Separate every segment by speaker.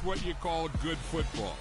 Speaker 1: what you call good football.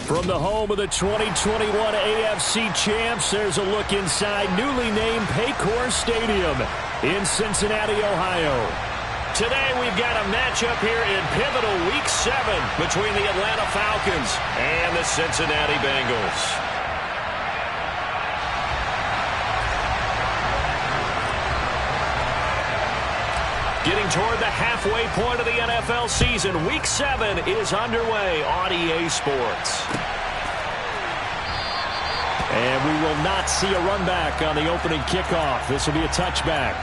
Speaker 2: From the home of the 2021 AFC champs, there's a look inside newly named Paycor Stadium in Cincinnati, Ohio. Today we've got a matchup here in pivotal Week 7 between the Atlanta Falcons and the Cincinnati Bengals. Getting toward the halfway point of the NFL season, Week 7 is underway on EA Sports. And we will not see a run back on the opening kickoff. This will be a touchback.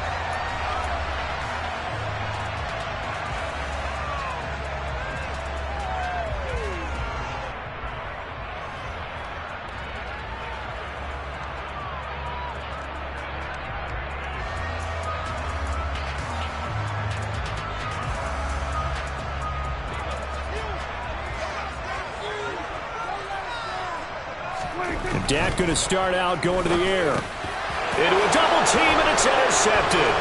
Speaker 2: Dak going to start out going to the air. Into a double team, and it's intercepted.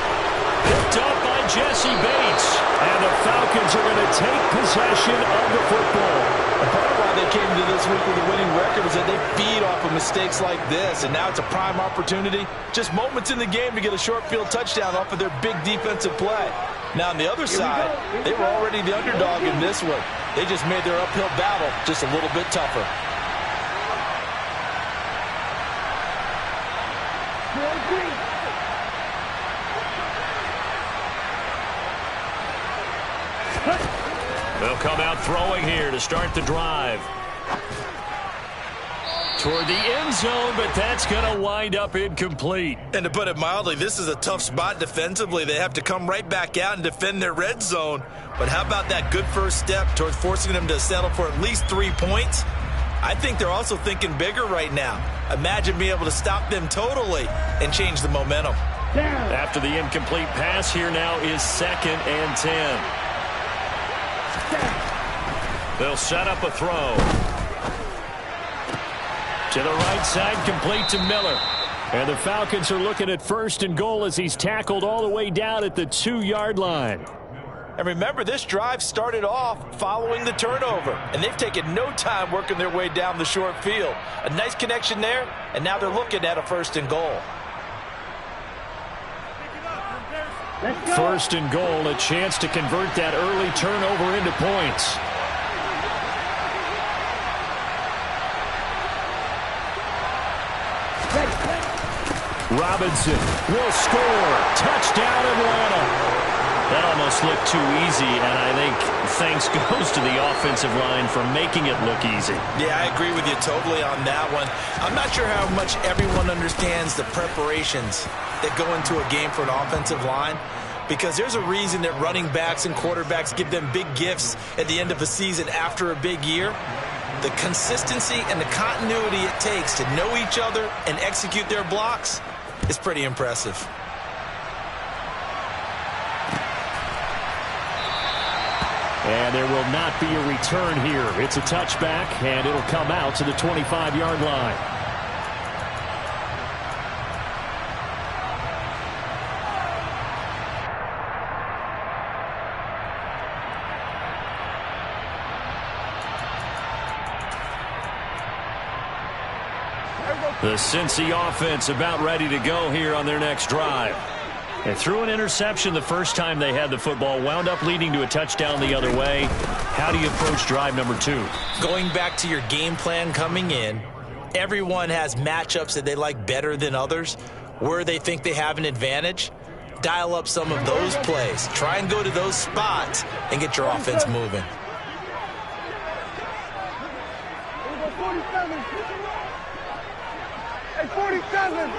Speaker 2: Picked up by Jesse Bates. And the Falcons are going to take possession of the football.
Speaker 3: And part of why they came to this week with a winning record is that they feed off of mistakes like this. And now it's a prime opportunity. Just moments in the game to get a short field touchdown off of their big defensive play. Now on the other side, they were already the underdog in this one. They just made their uphill battle just a little bit tougher.
Speaker 2: They'll come out throwing here to start the drive. Toward the end zone, but that's going to wind up incomplete.
Speaker 3: And to put it mildly, this is a tough spot defensively. They have to come right back out and defend their red zone. But how about that good first step towards forcing them to settle for at least 3 points? I think they're also thinking bigger right now. Imagine being able to stop them totally and change the momentum.
Speaker 2: After the incomplete pass, here now is 2nd and 10. They'll set up a throw. To the right side, complete to Miller. And the Falcons are looking at 1st and goal as he's tackled all the way down at the 2-yard line.
Speaker 3: And remember, this drive started off following the turnover. And they've taken no time working their way down the short field. A nice connection there, and now they're looking at a 1st and goal.
Speaker 2: 1st and goal, a chance to convert that early turnover into points. Robinson will score. Touchdown, Atlanta. That almost looked too easy, and I think thanks goes to the offensive line for making it look easy.
Speaker 3: Yeah, I agree with you totally on that one. I'm not sure how much everyone understands the preparations that go into a game for an offensive line, because there's a reason that running backs and quarterbacks give them big gifts at the end of a season after a big year. The consistency and the continuity it takes to know each other and execute their blocks is pretty impressive.
Speaker 2: And there will not be a return here. It's a touchback, and it'll come out to the 25-yard line. The Cincy offense about ready to go here on their next drive. And threw an interception the first time they had the football, wound up leading to a touchdown the other way. How do you approach drive number 2?
Speaker 3: Going back to your game plan coming in, everyone has matchups that they like better than others, where they think they have an advantage. Dial up some of those plays. Try and go to those spots and get your offense moving.
Speaker 4: Hey, 47.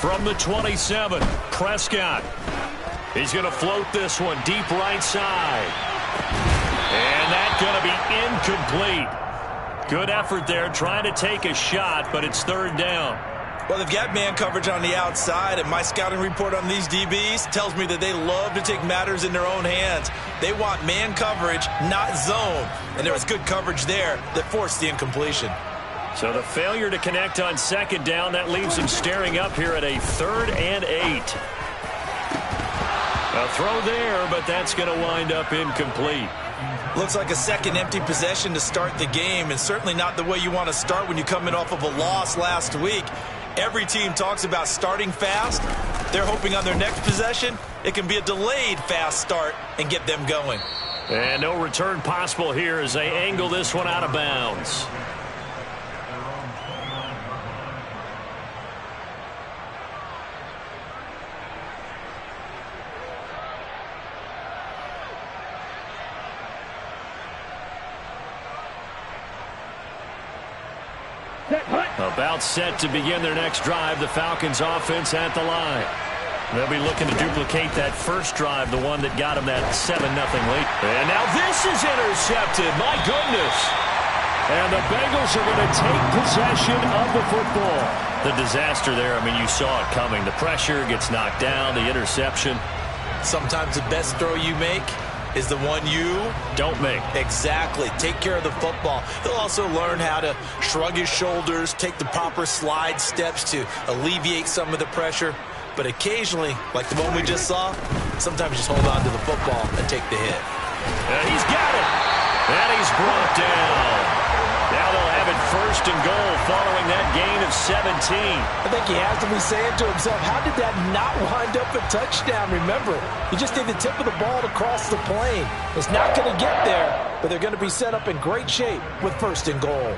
Speaker 2: From the 27, Prescott. He's going to float this one deep right side. And that's going to be incomplete. Good effort there, trying to take a shot, but it's third down.
Speaker 3: Well, they've got man coverage on the outside, and my scouting report on these DBs tells me that they love to take matters in their own hands. They want man coverage, not zone. And there was good coverage there that forced the incompletion.
Speaker 2: So the failure to connect on second down, that leaves them staring up here at a 3rd and 8. A throw there, but that's going to wind up incomplete.
Speaker 3: Looks like a second empty possession to start the game, and certainly not the way you want to start when you come in off of a loss last week. Every team talks about starting fast. They're hoping on their next possession it can be a delayed fast start and get them going.
Speaker 2: And no return possible here as they angle this one out of bounds. About set to begin their next drive, the Falcons offense at the line. They'll be looking to duplicate that first drive, the one that got them that 7-0 lead. And now this is intercepted. My goodness. And the Bengals are going to take possession of the football. The disaster there, I mean, you saw it coming. The pressure gets knocked down, the interception.
Speaker 3: Sometimes the best throw you make is the one you
Speaker 2: don't make.
Speaker 3: Exactly. Take care of the football. He'll also learn how to shrug his shoulders, take the proper slide steps to alleviate some of the pressure. But occasionally, like the one we just saw, sometimes just hold on to the football and take the hit.
Speaker 2: He's got it. And he's brought down. Now they'll have it 1st and goal following that gain of 17.
Speaker 3: I think he has to be saying to himself, how did that not wind up a touchdown? Remember, he just did the tip of the ball to cross the plane. It's not going to get there, but they're going to be set up in great shape with 1st and goal.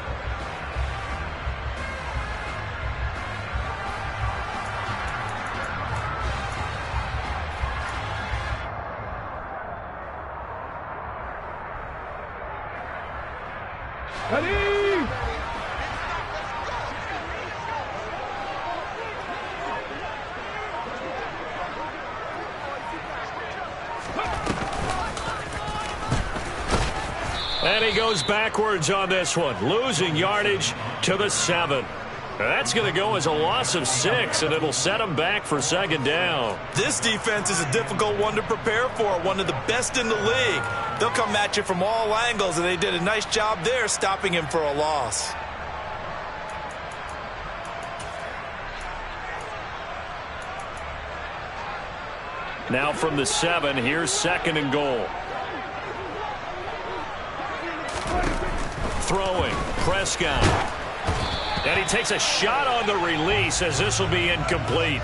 Speaker 2: And he goes backwards on this one, losing yardage to the 7. That's going to go as a loss of 6, and it'll set him back for 2nd down.
Speaker 3: This defense is a difficult one to prepare for, one of the best in the league. They'll come at you from all angles, and they did a nice job there stopping him for a loss.
Speaker 2: Now from the 7, here's 2nd and goal. Throwing, Prescott. And he takes a shot on the release as this will be incomplete.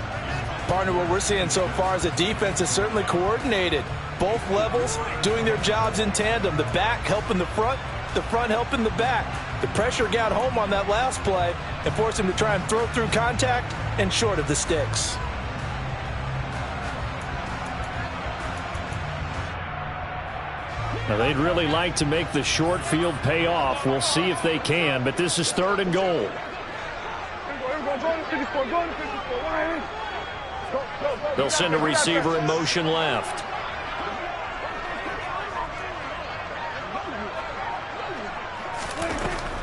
Speaker 3: Partner, what we're seeing so far is the defense is certainly coordinated. Both levels doing their jobs in tandem. The back helping the front helping the back. The pressure got home on that last play and forced him to try and throw through contact and short of the sticks.
Speaker 2: Now, they'd really like to make the short field pay off. We'll see if they can, but this is 3rd and goal. They'll send a receiver in motion left.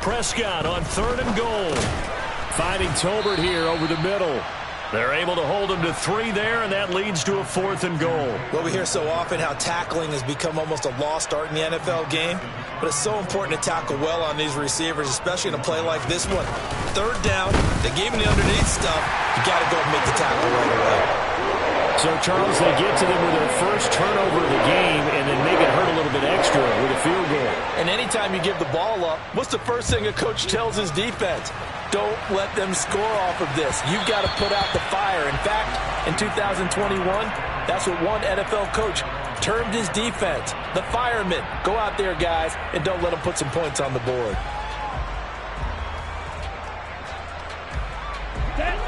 Speaker 2: Prescott on 3rd and goal. Finding Tolbert here over the middle. They're able to hold him to 3 there, and that leads to a 4th and goal.
Speaker 3: Well, we hear so often how tackling has become almost a lost art in the NFL game, but it's so important to tackle well on these receivers, especially in a play like this one. 3rd down, they gave him the underneath stuff. You got to go and make the tackle right away.
Speaker 2: So, Charles, they get to them with their first turnover of the game and then make it hurt a little bit extra with a field goal.
Speaker 3: And anytime you give the ball up, what's the first thing a coach tells his defense? Don't let them score off of this. You've got to put out the fire. In fact, in 2021, that's what one NFL coach termed his defense. The firemen. Go out there, guys, and don't let them put some points on the board.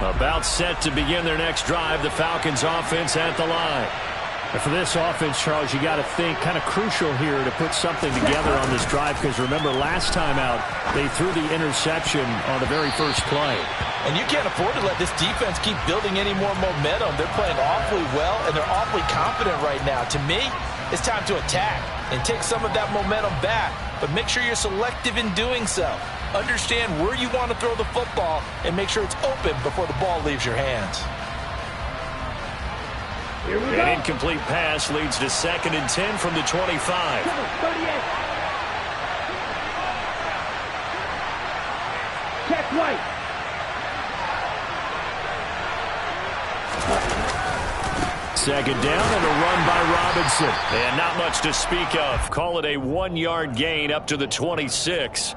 Speaker 2: About set to begin their next drive, the Falcons offense at the line. And for this offense, Charles, you got to think kind of crucial here to put something together on this drive, because remember last time out they threw the interception on the very first play.
Speaker 3: And you can't afford to let this defense keep building any more momentum. They're playing awfully well, and they're awfully confident right now. To me, it's time to attack and take some of that momentum back, but make sure you're selective in doing so. Understand where you want to throw the football and make sure it's open before the ball leaves your hands.
Speaker 2: An incomplete pass leads to 2nd and 10 from the 25.
Speaker 4: Check right.
Speaker 2: Second down and a run by Robinson. And not much to speak of. Call it a 1-yard gain up to the 26.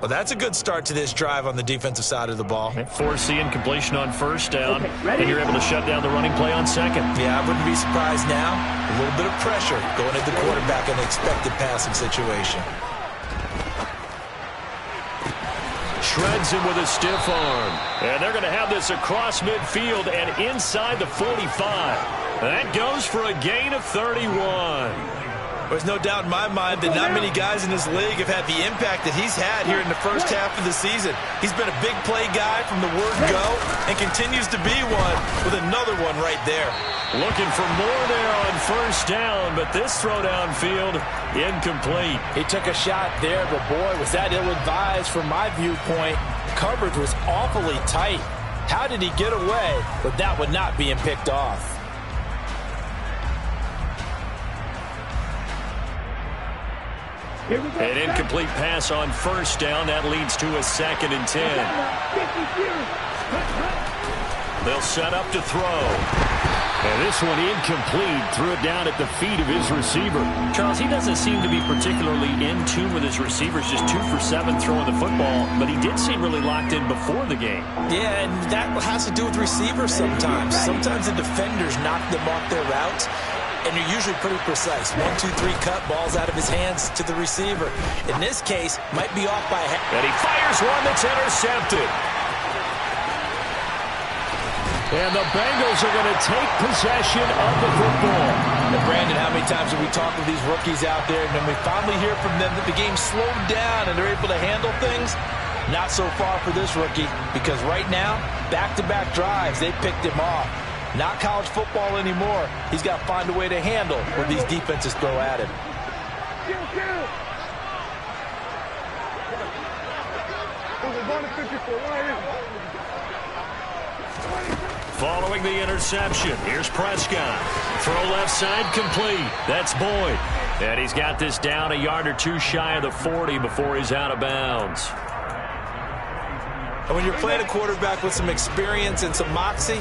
Speaker 3: Well, that's a good start to this drive on the defensive side of the ball.
Speaker 2: Force the incompletion on 1st down, and you're able to shut down the running play on 2nd.
Speaker 3: Yeah, I wouldn't be surprised now. A little bit of pressure going at the quarterback in an expected passing situation.
Speaker 2: Shreds him with a stiff arm. And they're going to have this across midfield and inside the 45. That goes for a gain of 31.
Speaker 3: There's no doubt in my mind that not many guys in this league have had the impact that he's had here in the first half of the season. He's been a big play guy from the word go and continues to be one with another one right there.
Speaker 2: Looking for more there on 1st down, but this throw downfield incomplete.
Speaker 3: He took a shot there, but boy, was that ill-advised from my viewpoint. Coverage was awfully tight. How did he get away with that one not being picked off?
Speaker 2: An incomplete pass on 1st down. That leads to a 2nd and 10. They'll set up to throw. And this one incomplete. Threw it down at the feet of his receiver. Charles, he doesn't seem to be particularly in tune with his receivers. Just 2 for 7 throwing the football. But he did seem really locked in before the game.
Speaker 3: Yeah, and that has to do with receivers sometimes. Sometimes the defenders knock them off their routes. And you're usually pretty precise. 1, 2, 3 cut, balls out of his hands to the receiver. In this case, might be off by half.
Speaker 2: And he fires one that's intercepted. And the Bengals are going to take possession of the football.
Speaker 3: And Brandon, how many times have we talked with these rookies out there, and then we finally hear from them that the game slowed down and they're able to handle things? Not so far for this rookie, because right now, back-to-back drives, they picked him off. Not college football anymore. He's got to find a way to handle what these defenses throw at him.
Speaker 2: Following the interception, here's Prescott. Throw left side complete. That's Boyd. And he's got this down a yard or two shy of the 40 before he's out of bounds.
Speaker 3: And when you're playing a quarterback with some experience and some moxie,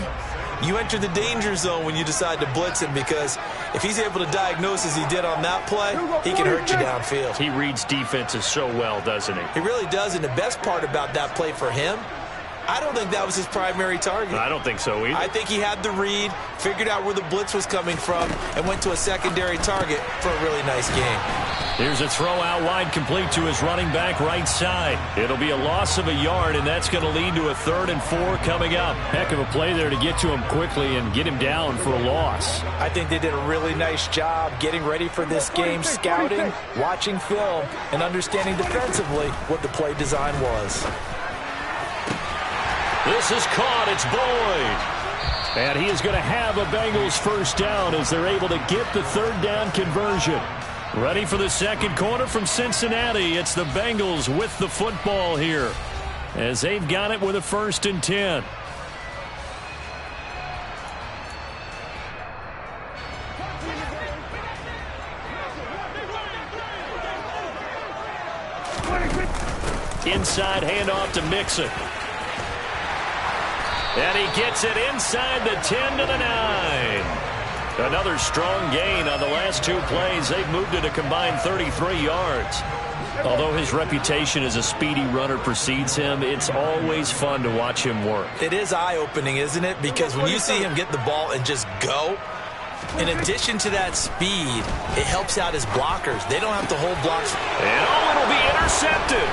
Speaker 3: you enter the danger zone when you decide to blitz him, because if he's able to diagnose as he did on that play, he can hurt you downfield.
Speaker 2: He reads defenses so well, doesn't he?
Speaker 3: He really does, and the best part about that play for him, I don't think that was his primary target.
Speaker 2: I don't think so either.
Speaker 3: I think he had the read, figured out where the blitz was coming from, and went to a secondary target for a really nice game.
Speaker 2: Here's a throw out wide, complete to his running back right side. It'll be a loss of a yard, and that's going to lead to a 3rd and 4 coming up. Heck of a play there to get to him quickly and get him down for a loss.
Speaker 3: I think they did a really nice job getting ready for this game, scouting, watching film, and understanding defensively what the play design was.
Speaker 2: This is caught. It's Boyd. And he is going to have a Bengals first down as they're able to get the 3rd down conversion. Ready for the second quarter from Cincinnati. It's the Bengals with the football here as they've got it with a 1st and 10. Inside handoff to Mixon. And he gets it inside the 10 to the 9. Another strong gain on the last 2 plays. They've moved it a combined 33 yards. Although his reputation as a speedy runner precedes him, it's always fun to watch him work.
Speaker 3: It is eye-opening, isn't it? Because when you see him get the ball and just go, in addition to that speed, it helps out his blockers. They don't have to hold blocks.
Speaker 2: And it'll be intercepted.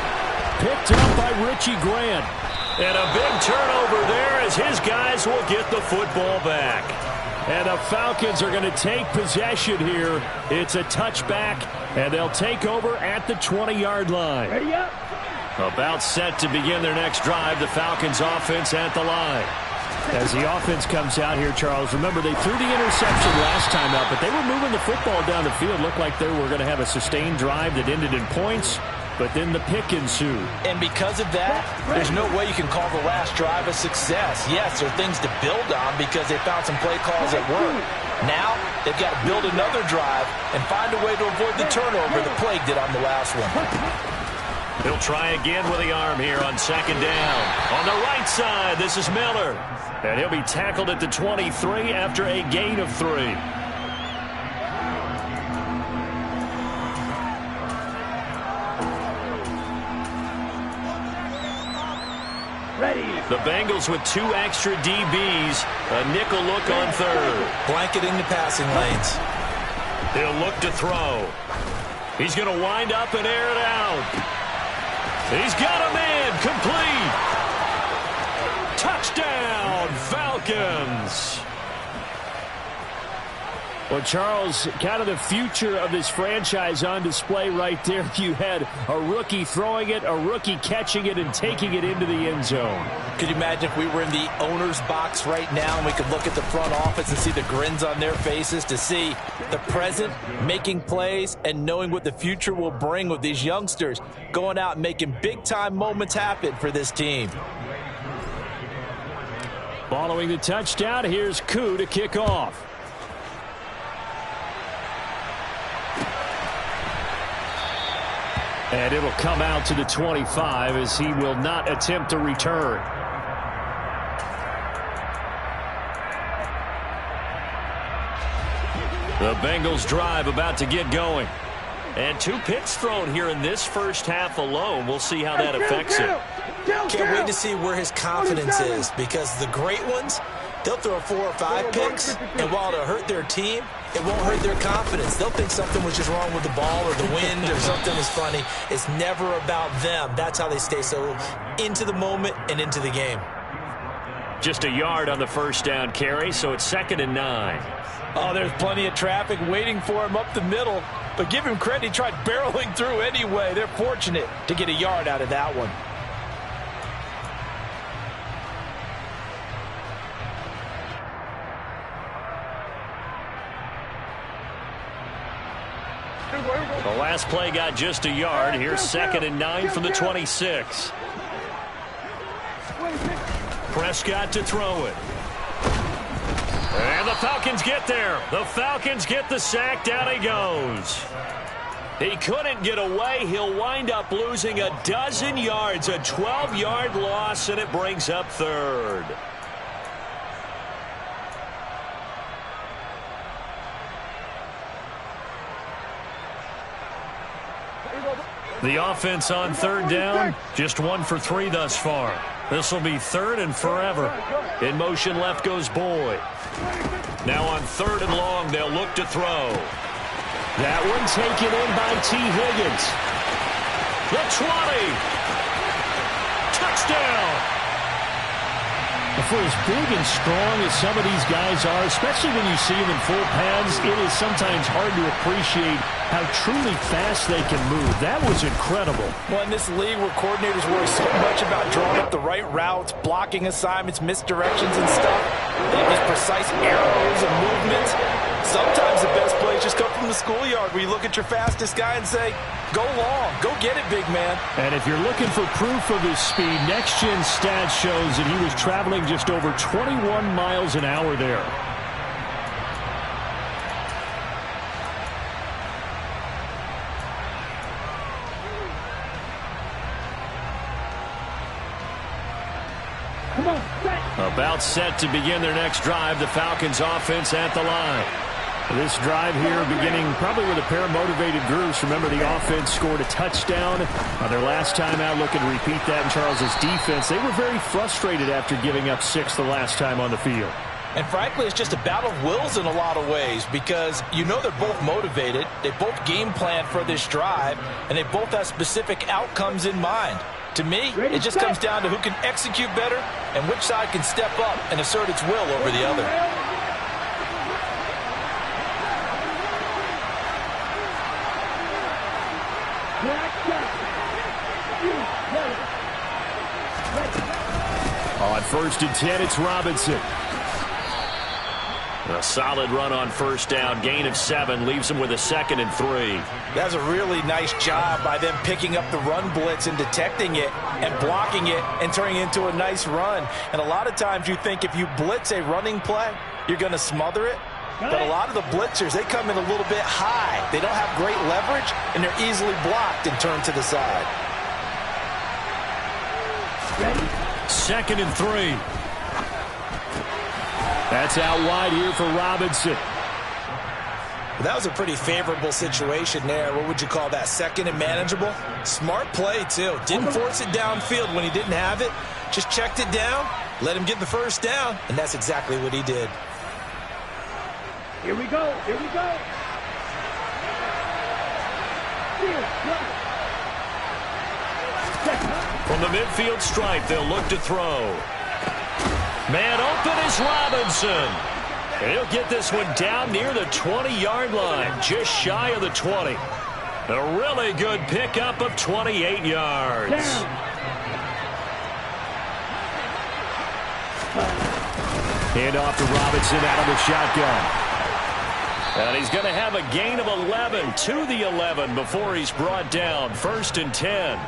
Speaker 2: Picked up by Richie Grant. And a big turnover there as his guys will get the football back. And the Falcons are going to take possession here. It's a touchback, and they'll take over at the 20-yard line.
Speaker 4: Ready up.
Speaker 2: About set to begin their next drive, the Falcons offense at the line. As the offense comes out here, Charles, remember they threw the interception last time out, but they were moving the football down the field. Looked like they were going to have a sustained drive that ended in points. But then the pick ensued.
Speaker 3: And because of that, there's no way you can call the last drive a success. Yes, there are things to build on because they found some play calls that work. Now, they've got to build another drive and find a way to avoid the turnover the plague did on the last one.
Speaker 2: He'll try again with the arm here on 2nd down. On the right side, this is Miller. And he'll be tackled at the 23 after a gain of 3.
Speaker 4: Ready.
Speaker 2: The Bengals with 2 extra DBs. A nickel look on 3rd.
Speaker 3: Blanketing the passing lanes.
Speaker 2: He'll look to throw. He's going to wind up and air it out. He's got a man. Complete. Touchdown, Falcons. Well, Charles, kind of the future of this franchise on display right there. You had a rookie throwing it, a rookie catching it, and taking it into the end zone.
Speaker 3: Could you imagine if we were in the owner's box right now and we could look at the front office and see the grins on their faces, to see the present making plays and knowing what the future will bring with these youngsters going out and making big-time moments happen for this team.
Speaker 2: Following the touchdown, here's Koo to kick off. And it'll come out to the 25 as he will not attempt to return. The Bengals drive about to get going. And 2 picks thrown here in this first half alone. We'll see how that affects him.
Speaker 3: Can't wait to see where his confidence is, because the great ones, they'll throw 4 or 5 picks, and while it'll hurt their team, it won't hurt their confidence. They'll think something was just wrong with the ball or the wind or something was funny. It's never about them. That's how they stay so into the moment and into the game.
Speaker 2: Just a yard on the first down carry, so it's 2nd and 9.
Speaker 3: Oh, there's plenty of traffic waiting for him up the middle. But give him credit, he tried barreling through anyway. They're fortunate to get a yard out of that one.
Speaker 2: The last play got just a yard. Here's 2nd and 9 from the 26. Prescott to throw it. And the Falcons get there. The Falcons get the sack. Down he goes. He couldn't get away. He'll wind up losing a dozen yards. A 12-yard loss, and it brings up 3rd. The offense on 3rd down, just 1 for 3 thus far. This will be 3rd and forever. In motion left goes Boyd. Now on 3rd and long, they'll look to throw. That one taken in by T. Higgins. The 20. Touchdown. For as big and strong as some of these guys are, especially when you see them in full pads, it is sometimes hard to appreciate how truly fast they can move. That was incredible.
Speaker 3: Well, in this league where coordinators worry so much about drawing up the right routes, blocking assignments, misdirections and stuff, they have these precise arrows and movements. Sometimes the best plays just come from the schoolyard where you look at your fastest guy and say, go long, go get it, big man.
Speaker 2: And if you're looking for proof of his speed, Next Gen Stats shows that he was traveling just over 21 miles an hour there. About set to begin their next drive, the Falcons offense at the line. This drive here beginning probably with a pair of motivated groups. Remember, the offense scored a touchdown on their last time out. Looking to repeat that in Charles's defense. They were very frustrated after giving up 6 the last time on the field.
Speaker 3: And frankly, it's just a battle of wills in a lot of ways because you know they're both motivated. They both game plan for this drive, and they both have specific outcomes in mind. To me, it just comes down to who can execute better and which side can step up and assert its will over the other.
Speaker 2: On 1st and 10, it's Robinson. A solid run on 1st down. Gain of 7 leaves him with a 2nd and 3.
Speaker 3: That's a really nice job by them picking up the run blitz and detecting it and blocking it and turning it into a nice run. And a lot of times you think if you blitz a running play, you're going to smother it. But a lot of the blitzers, they come in a little bit high. They don't have great leverage, and they're easily blocked and turned to the side.
Speaker 2: 2nd and 3. That's out wide here for Robinson.
Speaker 3: That was a pretty favorable situation there. What would you call that? 2nd and manageable? Smart play, too. Didn't force it downfield when he didn't have it. Just checked it down, let him get the 1st down, and that's exactly what he did.
Speaker 4: Here we go. Here we go.
Speaker 2: From the midfield stripe, they'll look to throw. Man open is Robinson. And he'll get this one down near the 20-yard line, just shy of the 20. A really good pickup of 28 yards. Hand off to Robinson out of the shotgun. And he's going to have a gain of 11 to the 11 before he's brought down. 1st and 10.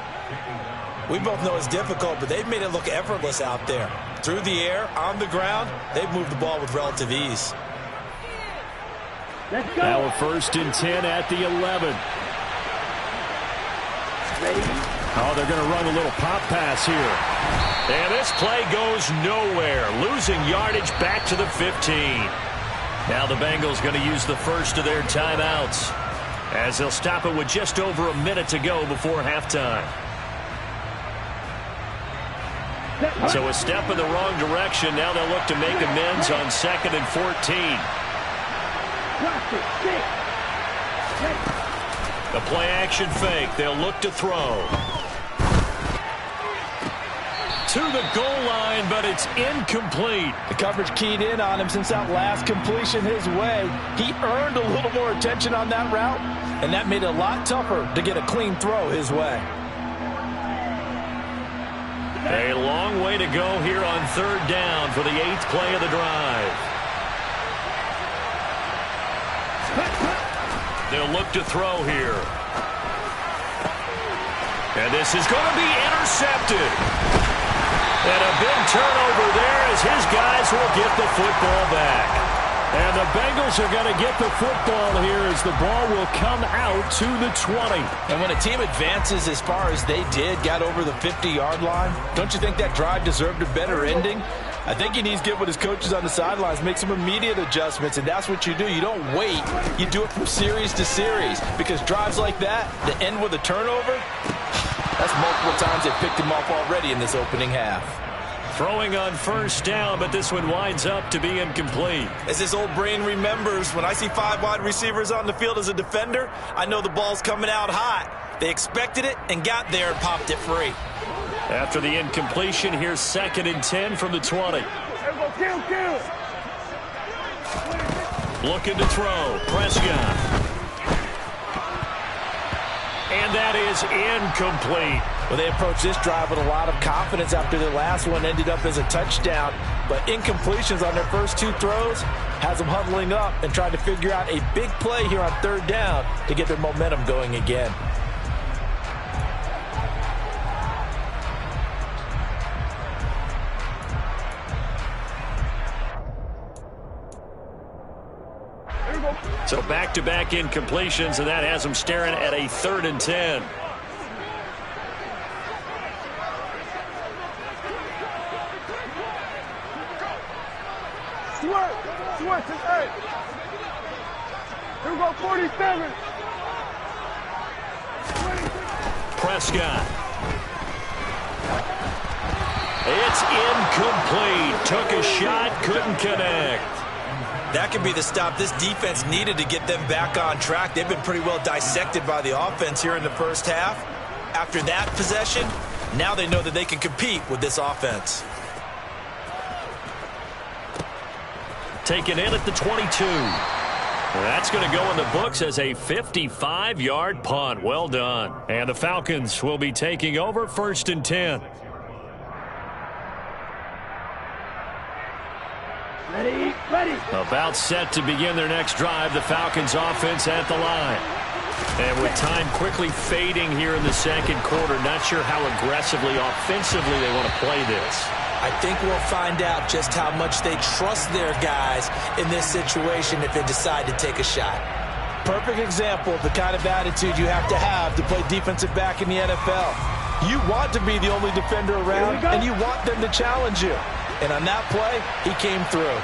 Speaker 3: We both know it's difficult, but they've made it look effortless out there. Through the air, on the ground, they've moved the ball with relative ease.
Speaker 4: Let's go.
Speaker 2: Now a 1st and 10 at the 11.
Speaker 4: Ready?
Speaker 2: Oh, they're going to run a little pop pass here. And this play goes nowhere. Losing yardage back to the 15. Now the Bengals going to use the first of their timeouts as they'll stop it with just over a minute to go before halftime. So a step in the wrong direction. Now they'll look to make amends on 2nd and 14. The play action fake. They'll look to throw. To the goal line, but it's incomplete.
Speaker 3: The coverage keyed in on him since that last completion his way. He earned a little more attention on that route, and that made it a lot tougher to get a clean throw his way.
Speaker 2: A long way to go here on 3rd down for the 8th play of the drive. They'll look to throw here. And this is going to be intercepted. And a big turnover there as his guys will get the football back. And the Bengals are going to get the football here as the ball will come out to the 20.
Speaker 3: And when a team advances as far as they did, got over the 50-yard line, don't you think that drive deserved a better ending? I think he needs to get with his coaches on the sidelines, make some immediate adjustments, and that's what you do. You don't wait. You do it from series to series because drives like that end with a turnover, that's multiple times they picked him off already in this opening half.
Speaker 2: Throwing on first down, but this one winds up to be incomplete.
Speaker 3: As his old brain remembers, when I see 5 wide receivers on the field as a defender, I know the ball's coming out hot. They expected it and got there and popped it free.
Speaker 2: After the incompletion, here's 2nd and 10 from the 20. Looking to throw. Prescott. And that is incomplete.
Speaker 3: Well, they approached this drive with a lot of confidence after their last one ended up as a touchdown. But incompletions on their first 2 throws has them huddling up and trying to figure out a big play here on 3rd down to get their momentum going again.
Speaker 2: So back-to-back incompletions, and that has them staring at a 3rd and 10.
Speaker 4: Switch is 8. Here we go, 47.
Speaker 2: Prescott. It's incomplete. Took a shot, couldn't connect.
Speaker 3: That could be the stop this defense needed to get them back on track. They've been pretty well dissected by the offense here in the first half. After that possession, now they know that they can compete with this offense.
Speaker 2: Taken in at the 22. That's going to go in the books as a 55-yard punt. Well done. And the Falcons will be taking over 1st and 10.
Speaker 4: Ready.
Speaker 2: About set to begin their next drive, the Falcons offense at the line. And with time quickly fading here in the 2nd quarter, not sure how aggressively, offensively they want to play this.
Speaker 3: I think we'll find out just how much they trust their guys in this situation if they decide to take a shot. Perfect example of the kind of attitude you have to play defensive back in the NFL. You want to be the only defender around, and you want them to challenge you. And on that play, he came through.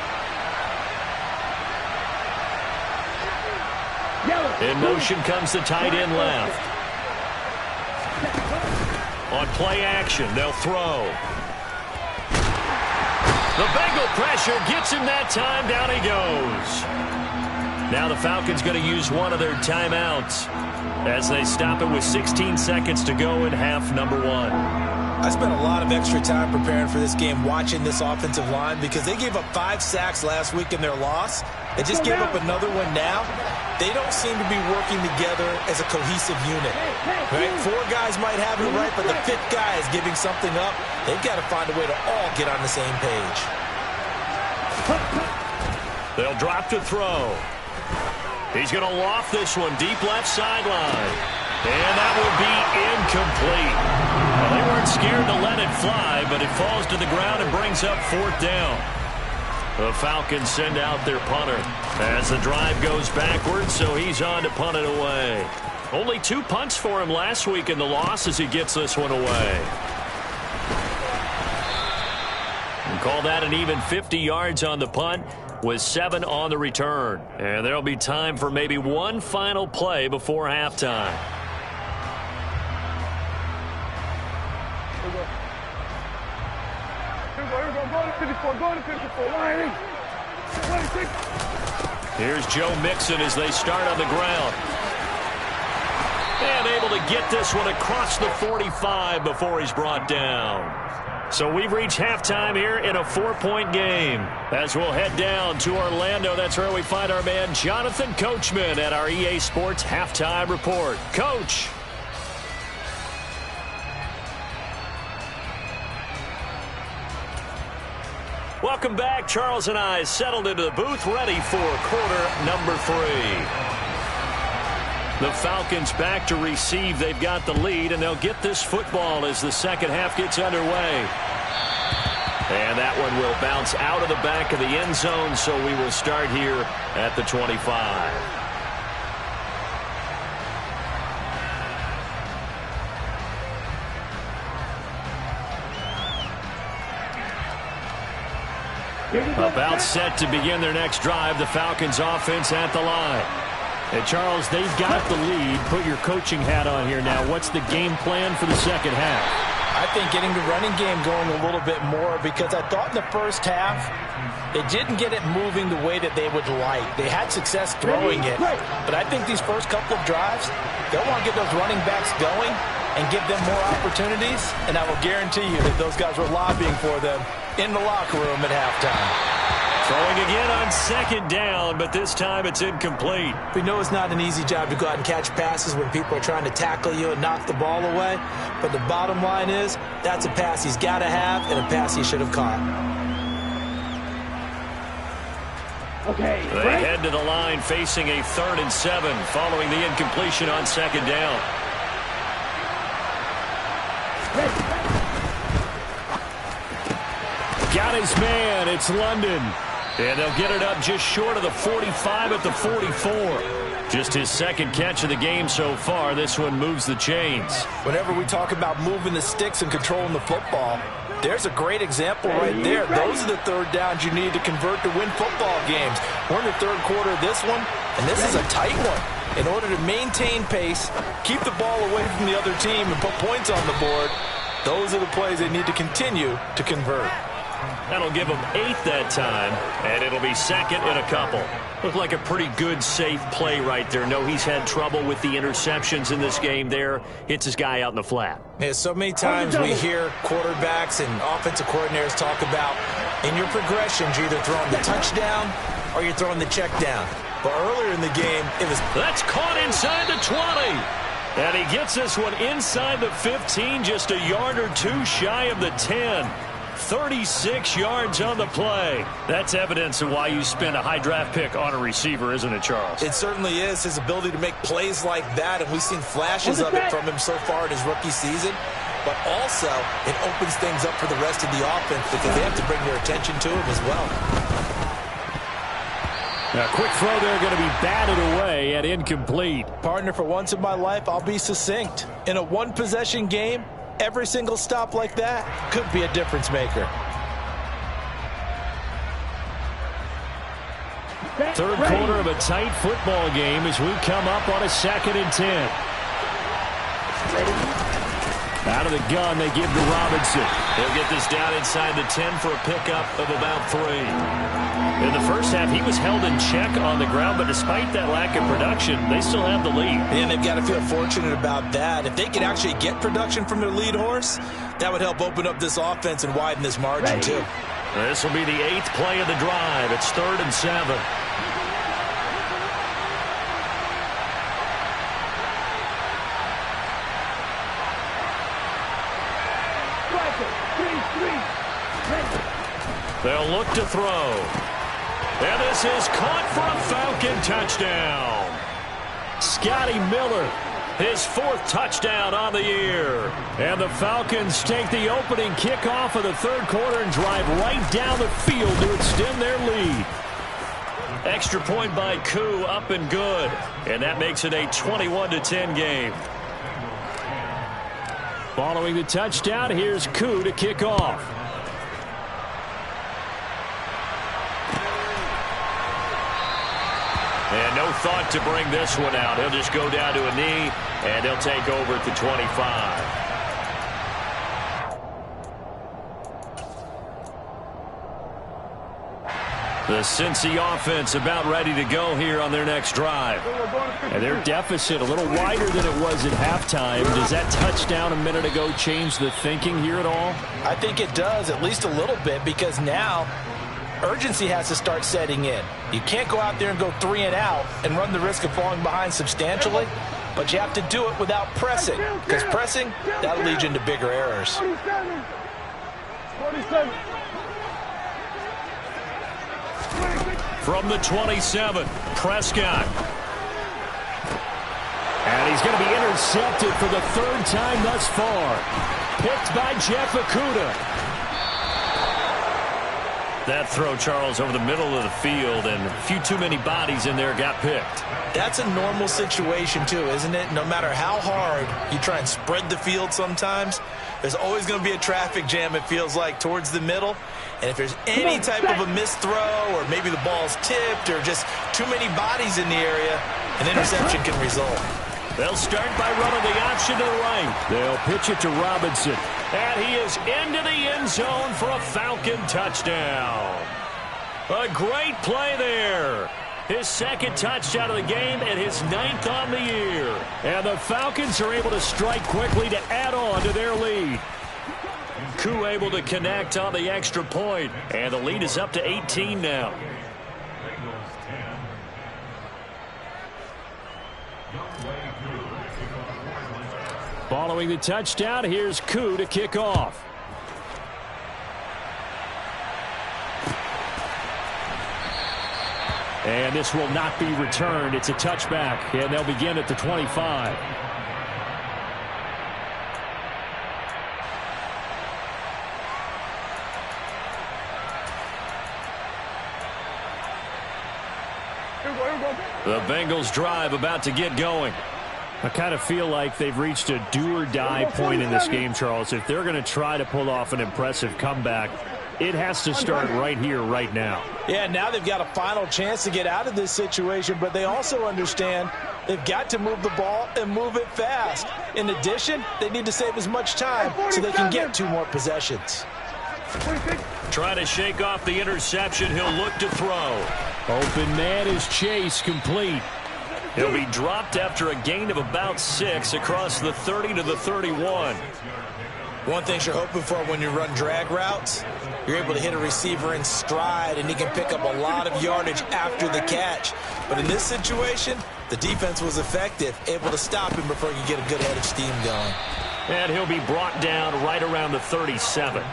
Speaker 2: In motion comes the tight end left. On play action, they'll throw. The Bengal pressure gets him that time. Down he goes. Now the Falcons going to use one of their timeouts as they stop it with 16 seconds to go in half number 1.
Speaker 3: I spent a lot of extra time preparing for this game watching this offensive line because they gave up 5 sacks last week in their loss. They just gave up another one now. They don't seem to be working together as a cohesive unit. Right? 4 guys might have it right, but the 5th guy is giving something up. They've got to find a way to all get on the same page.
Speaker 2: They'll drop to throw. He's going to loft this one deep left sideline. And that will be incomplete. Well, they weren't scared to let it fly, but it falls to the ground and brings up 4th down. The Falcons send out their punter as the drive goes backwards, so he's on to punt it away. Only 2 punts for him last week in the loss as he gets this one away. And call that an even 50 yards on the punt with 7 on the return. And there'll be time for maybe one final play before halftime. Here's Joe Mixon as they start on the ground. And able to get this one across the 45 before he's brought down. So we've reached halftime here in a 4-point game. As we'll head down to Orlando, that's where we find our man Jonathan Coachman at our EA Sports Halftime Report. Coach. Welcome back. Charles and I settled into the booth, ready for quarter number 3. The Falcons back to receive. They've got the lead, and they'll get this football as the second half gets underway. And that one will bounce out of the back of the end zone, so we will start here at the 25. About set to begin their next drive, the Falcons offense at the line. And Charles, they've got the lead. Put your coaching hat on here now. What's the game plan for the second half?
Speaker 3: I think getting the running game going a little bit more, because I thought in the first half they didn't get it moving the way that they would like. They had success throwing it, but I think these first couple of drives, they'll want to get those running backs going and give them more opportunities, and I will guarantee you that those guys were lobbying for them in the locker room at halftime.
Speaker 2: Throwing again on second down, but this time it's incomplete.
Speaker 3: We know it's not an easy job to go out and catch passes when people are trying to tackle you and knock the ball away, but the bottom line is that's a pass he's got to have and a pass he should have caught.
Speaker 2: Okay, they head to the line facing a 3rd and 7 following the incompletion on second down. Got his man. It's London. And they'll get it up just short of the 45 at the 44. Just his second catch of the game so far. This one moves the chains.
Speaker 3: Whenever we talk about moving the sticks and controlling the football, there's a great example right there. Those are the third downs you need to convert to win football games. We're in the third quarter of this one, and this is a tight one. In order to maintain pace, keep the ball away from the other team, and put points on the board, those are the plays they need to continue to convert.
Speaker 2: That'll give him 8 that time, and it'll be second and a couple. Looked like a pretty good, safe play right there. No, he's had trouble with the interceptions in this game there. Hits his guy out in the flat.
Speaker 3: Yeah, so many times we hear quarterbacks and offensive coordinators talk about, in your progressions, you're either throwing the touchdown or you're throwing the check down. But earlier in the game, it was...
Speaker 2: That's caught inside the 20. And he gets this one inside the 15, just a yard or two shy of the 10. 36 yards on the play. That's evidence of why you spend a high draft pick on a receiver, isn't it, Charles?
Speaker 3: It certainly is. His ability to make plays like that, and we've seen flashes of it from him so far in his rookie season. But also, it opens things up for the rest of the offense because they have to bring their attention to him as well.
Speaker 2: A quick throw there, going to be batted away and incomplete.
Speaker 3: Partner, for once in my life, I'll be succinct. In a one-possession game, every single stop like that could be a difference maker.
Speaker 2: Third quarter of a tight football game as we come up on a 2nd and 10. Out of the gun, they give to Robinson. He'll get this down inside the 10 for a pickup of about 3. In the first half, he was held in check on the ground, but despite that lack of production, they still have the lead.
Speaker 3: And they've got to feel fortunate about that. If they could actually get production from their lead horse, that would help open up this offense and widen this margin, too.
Speaker 2: This will be the 8th play of the drive. It's 3rd and 7. They'll look to throw. And this is caught for a Falcon touchdown. Scotty Miller, his 4th touchdown on the year. And the Falcons take the opening kickoff of the third quarter and drive right down the field to extend their lead. Extra point by Koo, up and good. And that makes it a 21-10 game. Following the touchdown, here's Koo to kick off. And no thought to bring this one out. He'll just go down to a knee, and he'll take over at the 25. The Cincy offense about ready to go here on their next drive. And their deficit a little wider than it was at halftime. Does that touchdown a minute ago change the thinking here at all?
Speaker 3: I think it does, at least a little bit, because now urgency has to start setting in. You can't go out there and go 3 and out and run the risk of falling behind substantially, but you have to do it without pressing, because pressing, that'll lead you into bigger errors.
Speaker 4: 47.
Speaker 2: From the 27, Prescott. And he's going to be intercepted for the 3rd time thus far. Picked by Jeff Okudah. That throw, Charles, over the middle of the field, and a few too many bodies in there got picked.
Speaker 3: That's a normal situation, too, isn't it? No matter how hard you try and spread the field sometimes, there's always going to be a traffic jam, it feels like, towards the middle. And if there's any type of a missed throw, or maybe the ball's tipped, or just too many bodies in the area, an interception can result.
Speaker 2: They'll start by running the option to the right. They'll pitch it to Robinson. And he is into the end zone for a Falcon touchdown. A great play there. His second touchdown of the game and his 9th on the year. And the Falcons are able to strike quickly to add on to their lead. Koo able to connect on the extra point. And the lead is up to 18 now. Following the touchdown, here's Koo to kick off. And this will not be returned. It's a touchback, and they'll begin at the 25. The Bengals drive about to get going. I kind of feel like they've reached a do-or-die point in this game, Charles. If they're going to try to pull off an impressive comeback, it has to start right here, right now.
Speaker 3: Yeah, now they've got a final chance to get out of this situation, but they also understand they've got to move the ball and move it fast. In addition, they need to save as much time so they can get 2 more possessions.
Speaker 2: Trying to shake off the interception. He'll look to throw. Open man is Chase, complete. He'll be dropped after a gain of about 6 across the 30 to the 31.
Speaker 3: One thing you're hoping for when you run drag routes, you're able to hit a receiver in stride, and he can pick up a lot of yardage after the catch. But in this situation, the defense was effective, able to stop him before he could get a good head of steam going.
Speaker 2: And he'll be brought down right around the 37.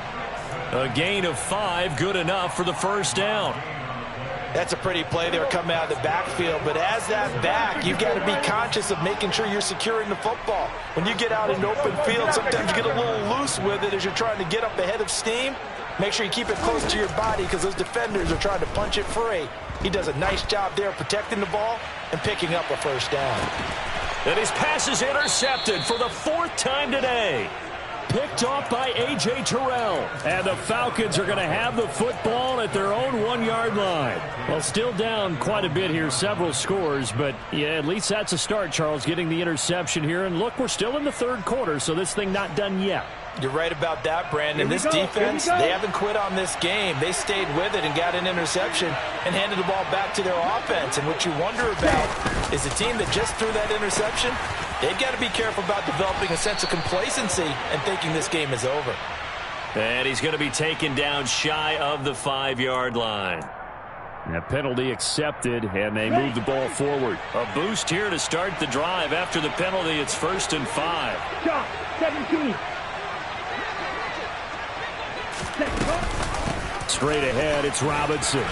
Speaker 2: A gain of 5, good enough for the first down.
Speaker 3: That's a pretty play there coming out of the backfield, but as that back, you've got to be conscious of making sure you're securing the football. When you get out in open field, sometimes you get a little loose with it as you're trying to get up ahead of steam. Make sure you keep it close to your body because those defenders are trying to punch it free. He does a nice job there protecting the ball and picking up a first down.
Speaker 2: And his pass is intercepted for the 4th time today. Picked off by A.J. Terrell. And the Falcons are going to have the football at their own 1-yard line. Well, still down quite a bit here, several scores. But, yeah, at least that's a start, Charles, getting the interception here. And, look, we're still in the 3rd quarter, so this thing not done yet.
Speaker 3: You're right about that, Brandon. This defense, they haven't quit on this game. They stayed with it and got an interception and handed the ball back to their offense. And what you wonder about is the team that just threw that interception, they've got to be careful about developing a sense of complacency and thinking this game is over.
Speaker 2: And he's going to be taken down shy of the 5-yard line. That penalty accepted, and they move the ball forward. A boost here to start the drive. After the penalty, it's 1st and 5.
Speaker 4: 17.
Speaker 2: Straight ahead, it's Robinson.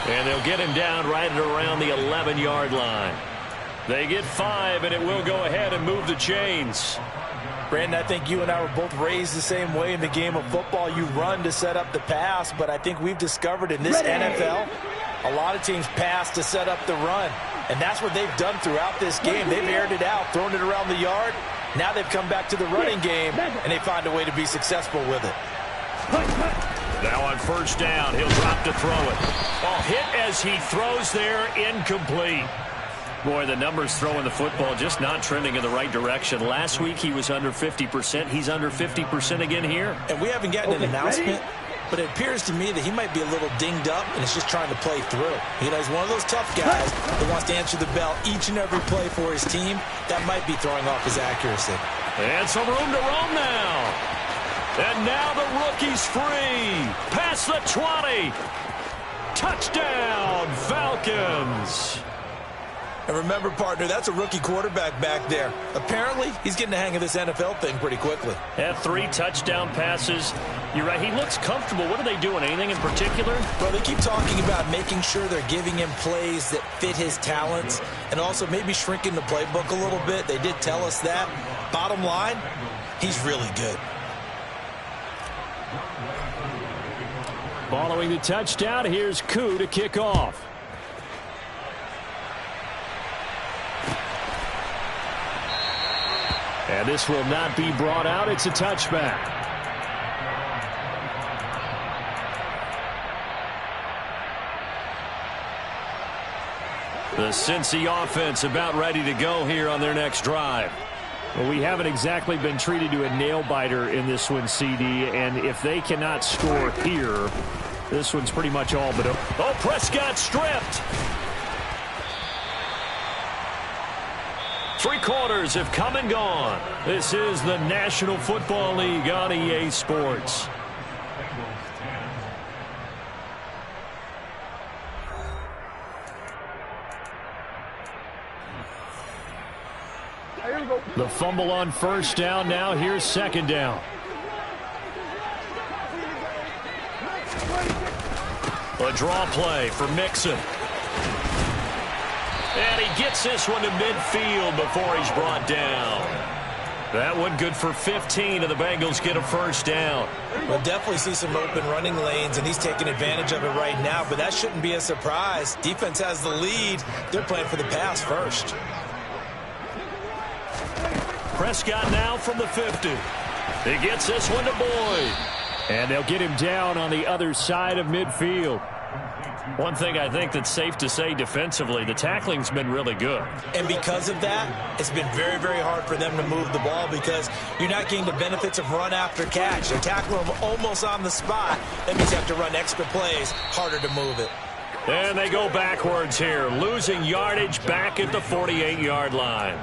Speaker 2: And they'll get him down right at around the 11-yard line. They get 5, and it will go ahead and move the chains.
Speaker 3: Brandon, I think you and I were both raised the same way in the game of football. You run to set up the pass, but I think we've discovered in this NFL, a lot of teams pass to set up the run. And that's what they've done throughout this game. They've aired it out, thrown it around the yard. Now they've come back to the running game, and they find a way to be successful with it.
Speaker 2: Now on 1st down, he'll drop to throw it. Oh, hit as he throws there, incomplete. Boy, the numbers throwing the football just not trending in the right direction. Last week he was under 50%. He's under 50% again here.
Speaker 3: And we haven't gotten an announcement, but it appears to me that he might be a little dinged up and is just trying to play through. You know, he's one of those tough guys that wants to answer the bell each and every play for his team. That might be throwing off his accuracy.
Speaker 2: And some room to roam now. And now the rookie's free. Past the 20. Touchdown, Falcons.
Speaker 3: And remember, partner, that's a rookie quarterback back there. Apparently, he's getting the hang of this NFL thing pretty quickly.
Speaker 2: Had 3 touchdown passes. You're right, he looks comfortable. What are they doing? Anything in particular?
Speaker 3: Well, they keep talking about making sure they're giving him plays that fit his talents and also maybe shrinking the playbook a little bit. They did tell us that. Bottom line, he's really good.
Speaker 2: Following the touchdown, here's Koo to kick off. And this will not be brought out. It's a touchback. The Cincy offense about ready to go here on their next drive. Well, we haven't exactly been treated to a nail-biter in this one, CD, and if they cannot score here, this one's pretty much all but over. Oh, Prescott stripped. 3 quarters have come and gone. This is the National Football League on EA Sports. The fumble on first down. Now here's second down. A draw play for Mixon. And he gets this one to midfield before he's brought down. That one good for 15, and the Bengals get a first down.
Speaker 3: We'll definitely see some open running lanes, and he's taking advantage of it right now, but that shouldn't be a surprise. Defense has the lead. They're playing for the pass first.
Speaker 2: Prescott now from the 50. He gets this one to Boyd. And they'll get him down on the other side of midfield. One thing I think that's safe to say defensively, the tackling's been really good.
Speaker 3: And because of that, it's been very, very hard for them to move the ball because you're not getting the benefits of run after catch. They're tackling them almost on the spot. That means you have to run extra plays, harder to move it.
Speaker 2: And they go backwards here, losing yardage back at the 48-yard line.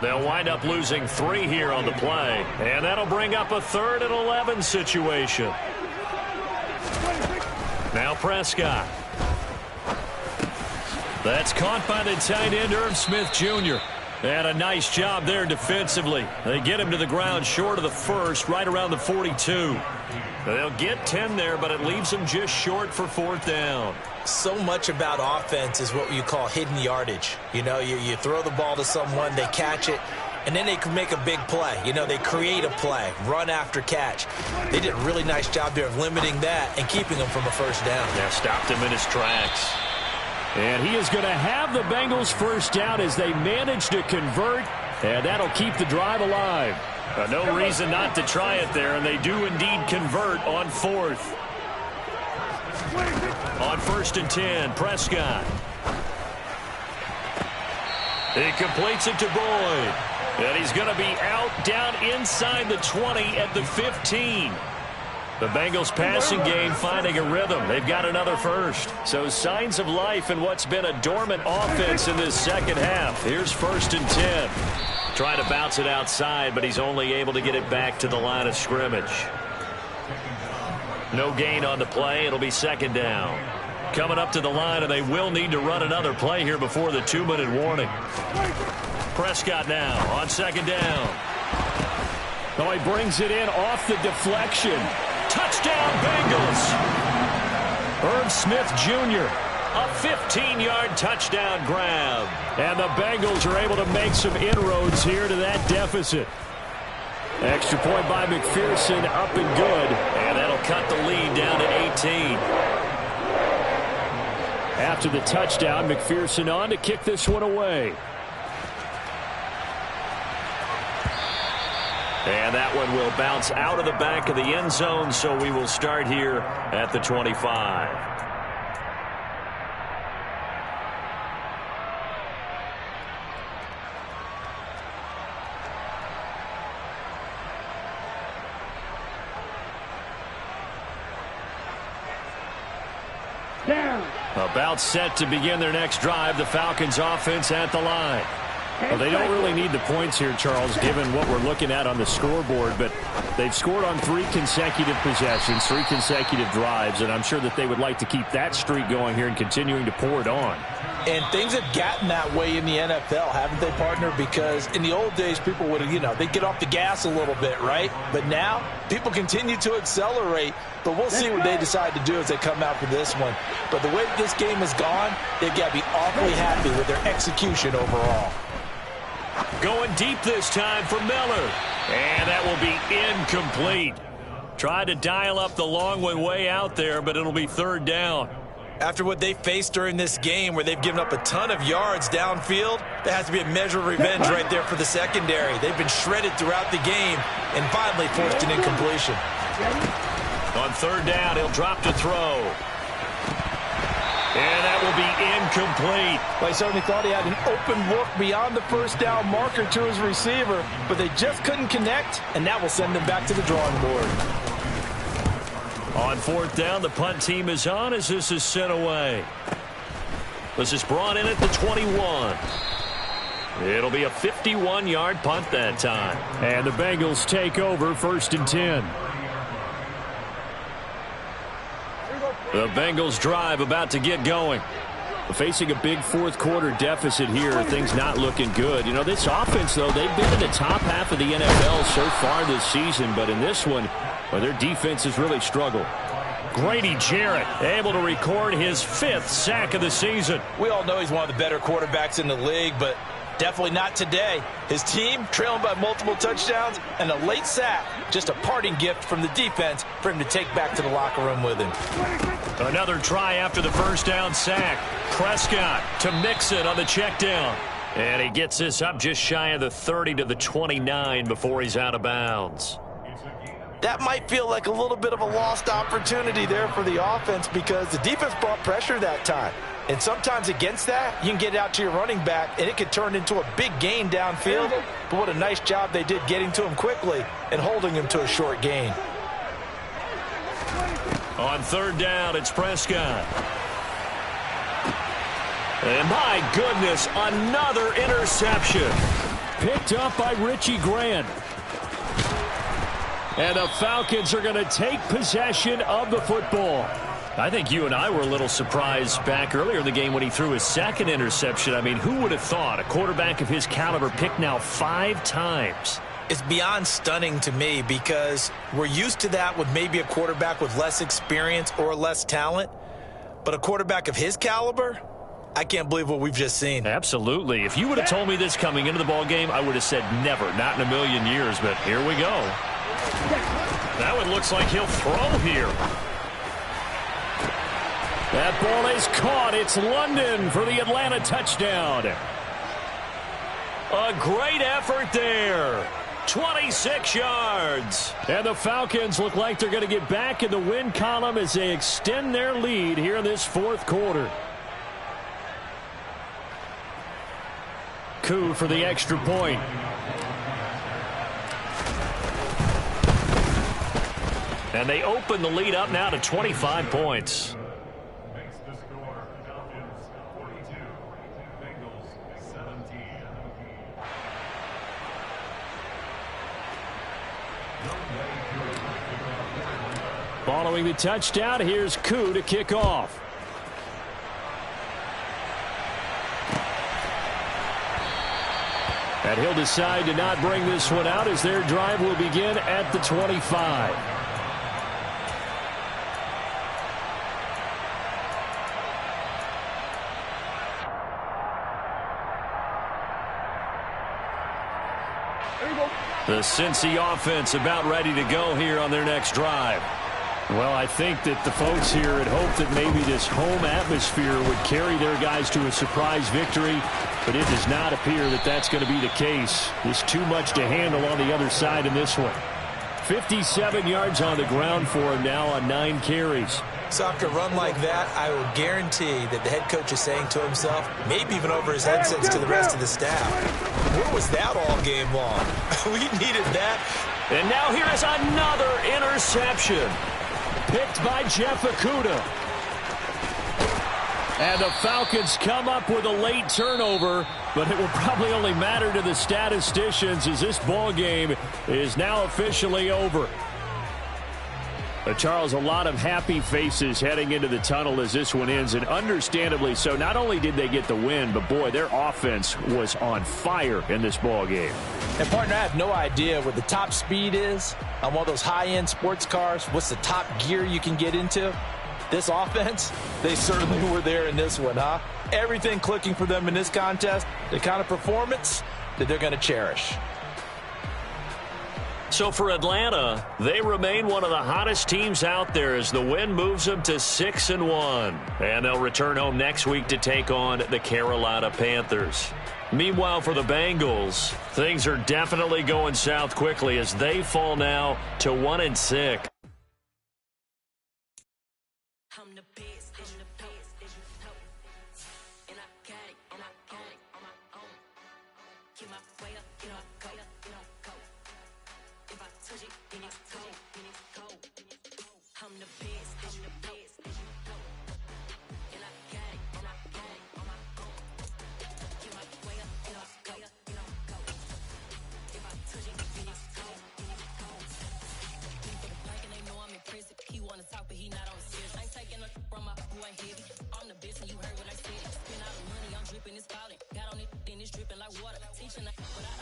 Speaker 2: They'll wind up losing 3 here on the play, and that'll bring up a 3rd and 11 situation. Now Prescott. That's caught by the tight end, Irv Smith Jr. And a nice job there defensively. They get him to the ground short of the first, right around the 42. They'll get 10 there, but it leaves them just short for 4th down.
Speaker 3: So much about offense is what you call hidden yardage. You know, you throw the ball to someone, they catch it, and then they can make a big play. You know, they create a play, run after catch. They did a really nice job there of limiting that and keeping them from a first down.
Speaker 2: Yeah, stopped him in his tracks. And he is going to have the Bengals first down as they manage to convert, and that'll keep the drive alive. No reason not to try it there, and they do indeed convert on 4th. On 1st and 10, Prescott. He completes it to Boyd. And he's going to be out down inside the 20 at the 15. The Bengals passing game finding a rhythm. They've got another first. So signs of life in what's been a dormant offense in this second half. Here's 1st and 10. Trying to bounce it outside, but he's only able to get it back to the line of scrimmage. No gain on the play. It'll be 2nd down. Coming up to the line, and they will need to run another play here before the 2-minute warning. Prescott now on 2nd down. Oh, he brings it in off the deflection. Touchdown, Bengals. Irv Smith Jr., a 15-yard touchdown grab. And the Bengals are able to make some inroads here to that deficit. Extra point by McPherson, up and good. And that'll cut the lead down to 18. After the touchdown, McPherson on to kick this one away. And that one will bounce out of the back of the end zone, so we will start here at the 25. About set to begin their next drive. The Falcons offense at the line. Well, they don't really need the points here, Charles, given what we're looking at on the scoreboard, but they've scored on 3 consecutive possessions, 3 consecutive drives, and I'm sure that they would like to keep that streak going here and continuing to pour it on.
Speaker 3: And things have gotten that way in the NFL, haven't they, partner? Because in the old days, people would, they'd get off the gas a little bit, right? But now, people continue to accelerate, but we'll see what they decide to do as they come out for this one. But the way this game has gone, they've got to be awfully happy with their execution overall.
Speaker 2: Going deep this time for Miller. And that will be incomplete. Tried to dial up the long one way out there, but it'll be 3rd down.
Speaker 3: After what they faced during this game where they've given up a ton of yards downfield, there has to be a measure of revenge right there for the secondary. They've been shredded throughout the game and finally forced an incompletion.
Speaker 2: On 3rd down, he'll drop to throw. And that will be incomplete.
Speaker 3: Well, he certainly thought he had an open look beyond the first down marker to his receiver, but they just couldn't connect, and that will send them back to the drawing board.
Speaker 2: On fourth down, the punt team is on as this is sent away. This is brought in at the 21. It'll be a 51-yard punt that time. And the Bengals take over 1st and 10. The Bengals drive about to get going. Facing a big fourth-quarter deficit here, things not looking good. You know, this offense, though, they've been in the top half of the NFL so far this season, but in this one, well, their defense has really struggled. Grady Jarrett able to record his 5th sack of the season.
Speaker 3: We all know he's one of the better quarterbacks in the league, but definitely not today. His team trailing by multiple touchdowns and a late sack. Just a parting gift from the defense for him to take back to the locker room with him.
Speaker 2: Another try after the first down sack. Prescott to Mixon on the check down. And he gets this up just shy of the 30 to the 29 before he's out of bounds.
Speaker 3: That might feel like a little bit of a lost opportunity there for the offense because the defense brought pressure that time. And sometimes against that, you can get it out to your running back, and it could turn into a big gain downfield. But what a nice job they did getting to him quickly and holding him to a short gain.
Speaker 2: On third down, it's Prescott. And my goodness, another interception. Picked up by Richie Grant. And the Falcons are going to take possession of the football. I think you and I were a little surprised back earlier in the game when he threw his 2nd interception. I mean, who would have thought a quarterback of his caliber picked now 5 times?
Speaker 3: It's beyond stunning to me because we're used to that with maybe a quarterback with less experience or less talent. But a quarterback of his caliber, I can't believe what we've just seen.
Speaker 2: Absolutely. If you would have told me this coming into the ball game, I would have said never, not in a million years. But here we go. That one looks like he'll throw here. That ball is caught. It's London for the Atlanta touchdown. A great effort there. 26 yards. And the Falcons look like they're going to get back in the win column as they extend their lead here in this fourth quarter. Coup for the extra point. And they open the lead up now to 25 points. Following the touchdown, here's Coup to kick off. And he'll decide to not bring this one out as their drive will begin at the 25. The Cincy offense about ready to go here on their next drive. Well, I think that the folks here had hoped that maybe this home atmosphere would carry their guys to a surprise victory, but it does not appear that that's going to be the case. There's too much to handle on the other side in this one. 57 yards on the ground for him now on 9 carries.
Speaker 3: So after a run like that, I will guarantee that the head coach is saying to himself, maybe even over his headsets to the rest of the staff, where was that all game long? We needed that.
Speaker 2: And now here is another interception. Picked by Jeff Okudah. And the Falcons come up with a late turnover, but it will probably only matter to the statisticians as this ball game is now officially over. Charles, a lot of happy faces heading into the tunnel as this one ends, and understandably so. Not only did they get the win, but boy, their offense was on fire in this ball game.
Speaker 3: And partner, I have no idea what the top speed is on one of those high-end sports cars. What's the top gear you can get into? This offense, they certainly were there in this one, huh? Everything clicking for them in this contest, the kind of performance that they're going to cherish.
Speaker 2: So for Atlanta, they remain one of the hottest teams out there as the win moves them to 6-1. And they'll return home next week to take on the Carolina Panthers. Meanwhile, for the Bengals, things are definitely going south quickly as they fall now to 1-6.
Speaker 5: and it's falling. Got on it, then it's dripping like water. Teaching, but I